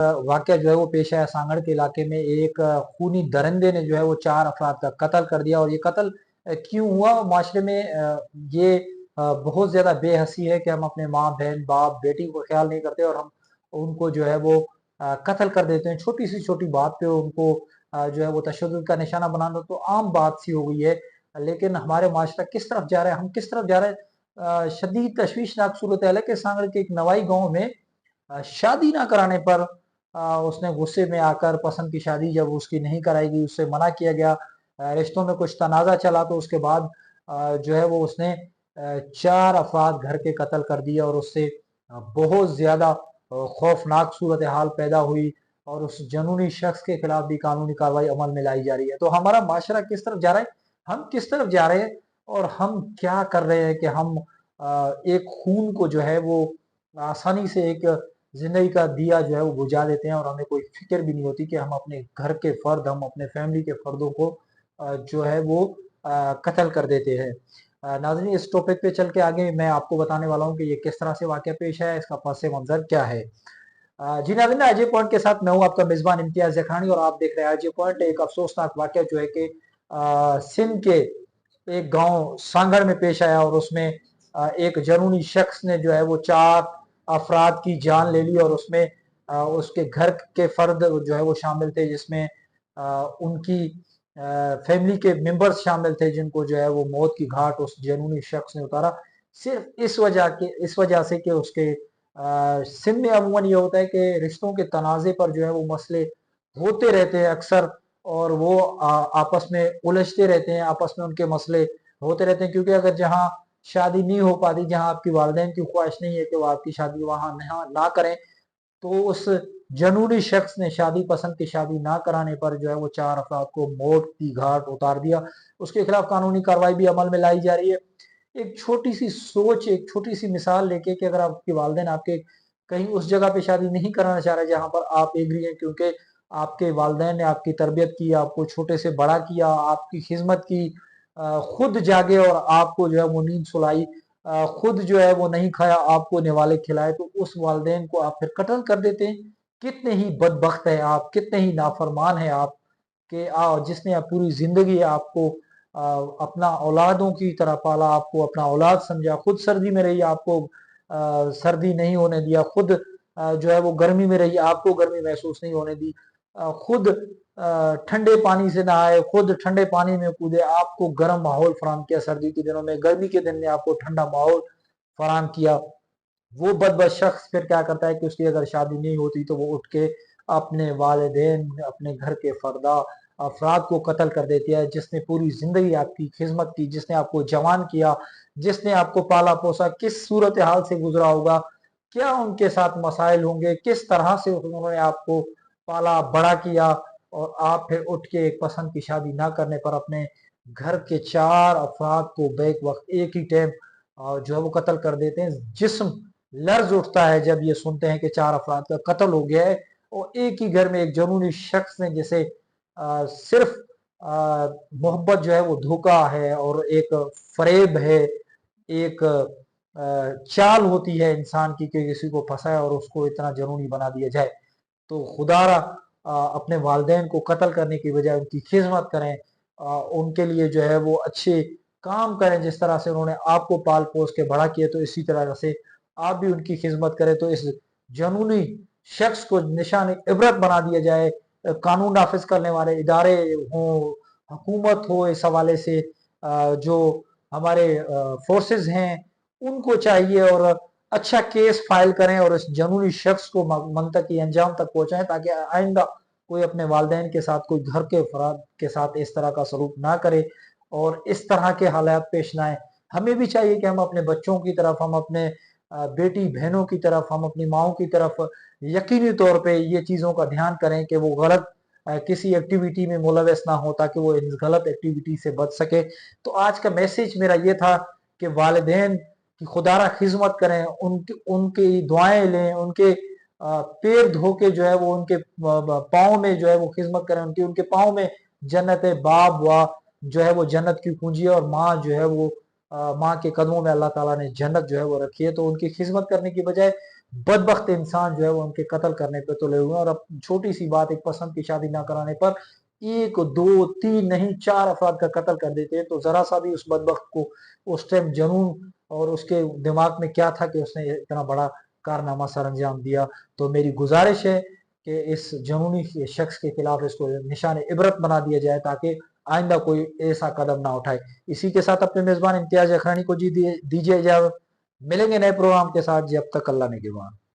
वाकया जो है वो पेश आया सांगड़ के इलाके में। एक खूनी दरिंदे ने जो है वो 4 अफराद का कत्ल कर दिया। और ये कत्ल क्यों हुआ माशरे में, ये बहुत ज्यादा बेहसी है कि हम अपने माँ बहन बाप बेटी को ख्याल नहीं करते और हम उनको जो है वो कत्ल कर देते हैं। छोटी सी छोटी बात पे उनको जो है वो तशद्दुद का निशाना बनाना तो आम बात सी हो गई है। लेकिन हमारे माशरा किस तरफ जा रहा है, हम किस तरफ जा रहे हैं, शदीद तशवीशनाक सूरत है कि सांगड़ के एक नवाई गांव में शादी ना कराने पर उसने गुस्से में आकर पसंद की शादी जब उसकी नहीं कराएगी, उससे मना किया गया। रिश्तों में कुछ तनाज़ा चला तो उसके बाद जो है वो उसने 4 अफराद घर के कत्ल कर दिए। और उससे बहुत ज़्यादा खौफनाक सूरत हाल पैदा हुई और उस जनूनी शख्स के खिलाफ भी कानूनी कार्रवाई अमल में लाई जा रही है। तो हमारा माशरा किस तरफ जा रहा है, हम किस तरफ जा रहे हैं और हम क्या कर रहे हैं कि हम एक खून को जो है वो आसानी से एक जिंदगी का दिया जो है वो बुझा देते हैं और हमें कोई फिक्र भी नहीं होती कि हम अपने घर के फर्द, हम अपने फैमिली के फर्दों को जो है वो कत्ल कर देते हैं। नाज़रीन, इस टॉपिक पे चल के आगे मैं आपको बताने वाला हूँ कि ये किस तरह से वाक़या पेश है, इसका पस मंज़र क्या है। जी नाज़रीन, आरजे पॉइंट के साथ मैं हूँ आपका मेज़बान इम्तियाज़ ज़खानी और आप देख रहे हैं आरजे पॉइंट। एक अफसोसनाक वाक़या जो है कि सिंध के एक गांव सांगड़ में पेश आया और उसमें एक जनूनी शख्स ने जो है वो 4 अफराद की जान ले ली। और उसमें उसके घर के फर्द जो है वो शामिल थे, जिसमें उनकी फैमिली के मेंबर्स शामिल थे जिनको जो है वो मौत की घाट उस जनूनी शख्स ने उतारा। सिर्फ इस वजह से कि उसके सिंध में अमूमन ये होता है कि रिश्तों के तनाज़े पर जो है वो मसले होते रहते हैं अक्सर, और वो आपस में उलझते रहते हैं, आपस में उनके मसले होते रहते हैं। क्योंकि अगर जहाँ शादी नहीं हो पाती, जहाँ आपकी वालिदैन की ख्वाहिश नहीं है कि वो आपकी शादी वहां ना करें, तो उस जनूनी शख्स ने शादी पसंद की शादी ना कराने पर जो है वो 4 अफराद को मौत की घाट उतार दिया। उसके खिलाफ कानूनी कार्रवाई भी अमल में लाई जा रही है। एक छोटी सी सोच, एक छोटी सी मिसाल लेके कि अगर आपके वालिदैन आपके कहीं उस जगह पे शादी नहीं कराना चाह रहे जहां पर आप एग्री हैं, क्योंकि आपके वालिदैन ने आपकी तरबियत की, आपको छोटे से बड़ा किया, आपकी खिदमत की, खुद जागे और आपको जो है वो नींद सुलाई, खुद जो है वो नहीं खाया आपको निवाले खिलाए, तो उस वालिदैन को आप फिर कत्ल कर देते हैं। कितने ही बदबख्त है आप, कितने ही नाफरमान है आप कि जिसने आप पूरी जिंदगी आपको अपना औलादों की तरह पाला, आपको अपना औलाद समझा, खुद सर्दी में रही, आपको सर्दी नहीं होने दिया, खुद जो है वो गर्मी में रही, आपको गर्मी महसूस नहीं होने दी, खुद ठंडे पानी से नहाए, खुद ठंडे पानी में कूदे, आपको गर्म माहौल फराम किया सर्दी के दिनों में, गर्मी के दिन में आपको ठंडा माहौल फराम किया। वो बदबख्त शख्स फिर क्या करता है कि उसकी अगर शादी नहीं होती तो वो उठ के अपने वालिदैन, अपने घर के फर्दा अफराद को कत्ल कर देती है, जिसने पूरी जिंदगी आपकी खिदमत की, जिसने आपको जवान किया, जिसने आपको पाला पोसा, किस सूरत हाल से गुजरा होगा, क्या उनके साथ मसाइल होंगे, किस तरह से उन्होंने आपको पाला बड़ा किया, और आप फिर उठ के एक पसंद की शादी ना करने पर अपने घर के 4 अफराद को बेक वक्त एक ही टाइम जो है वो कत्ल कर देते हैं। जिस्म लर्ज उठता है जब ये सुनते हैं कि 4 अफराद का कत्ल हो गया है और एक ही घर में एक जनूनी शख्स ने, जिसे सिर्फ मोहब्बत जो है वो धोखा है और एक फरेब है, एक चाल होती है इंसान की कि किसी को फंसाए और उसको इतना जनूनी बना दिया जाए। तो खुदारा अपने वालिदैन को कत्ल करने की बजाय उनकी खिदमत करें, उनके लिए जो है वो अच्छे काम करें। जिस तरह से उन्होंने आपको पाल पोस के बड़ा किया, तो इसी तरह से आप भी उनकी खिदमत करें। तो इस जनूनी शख्स को निशान इबरत बना दिया जाए। कानून नाफिज करने वाले इदारे हों, हुकूमत हो, इस हवाले से जो हमारे फोर्सेस हैं उनको चाहिए और अच्छा केस फाइल करें और इस जनूनी शख्स को मंतकी अंजाम तक पहुंचाएं, ताकि आइंदा कोई अपने वालिदैन के साथ, कोई घर के अफराद के साथ इस तरह का सलूक ना करे और इस तरह के हालात पेश ना आए। हमें भी चाहिए कि हम अपने बच्चों की तरफ, हम अपने बेटी बहनों की तरफ, हम अपनी माओ की तरफ यकीनी तौर पे ये चीज़ों का ध्यान करें कि वो गलत किसी एक्टिविटी में मुलविस ना हो, ताकि वो इस गलत एक्टिविटी से बच सके। तो आज का मैसेज मेरा ये था कि वालिदैन की खुदारा खिदमत करें, उनकी दुआएं लें, उनके पैर धो के जो है वो उनके पाँव में जो है वो खिदमत करें, उनके पाँव में जन्नत है। बाप व जो है वो जन्नत की कुंजी है और माँ जो है वो माँ के कदमों में अल्लाह ताला ने जन्नत जो है वो रखी है। तो उनकी खिदमत करने की बजाय بدبخت انسان جو ہے وہ ان کے قتل کرنے پہ تلے ہوئے ہیں، اور اب چھوٹی سی بات، ایک پسند کی شادی نہ کرانے پر ایک دو تین نہیں 4 افراد کا قتل کر دیتے ہیں۔ تو ذرا سا بھی اس بدبخت کو اس ٹائم جنون اور اس کے دماغ میں کیا تھا کہ اس نے اتنا بڑا کارنامہ سر انجام دیا۔ تو میری گزارش ہے کہ اس جنونی شخص کے خلاف اس کو نشان عبرت بنا دیا جائے تاکہ آئندہ کوئی ایسا قدم نہ اٹھائے۔ اسی کے ساتھ اپنے میزبان امتیاز اخرانی کو دیجیے اجازت، ملیں گے نئے پروگرام کے ساتھ، جب تک اللہ نے کے بعد۔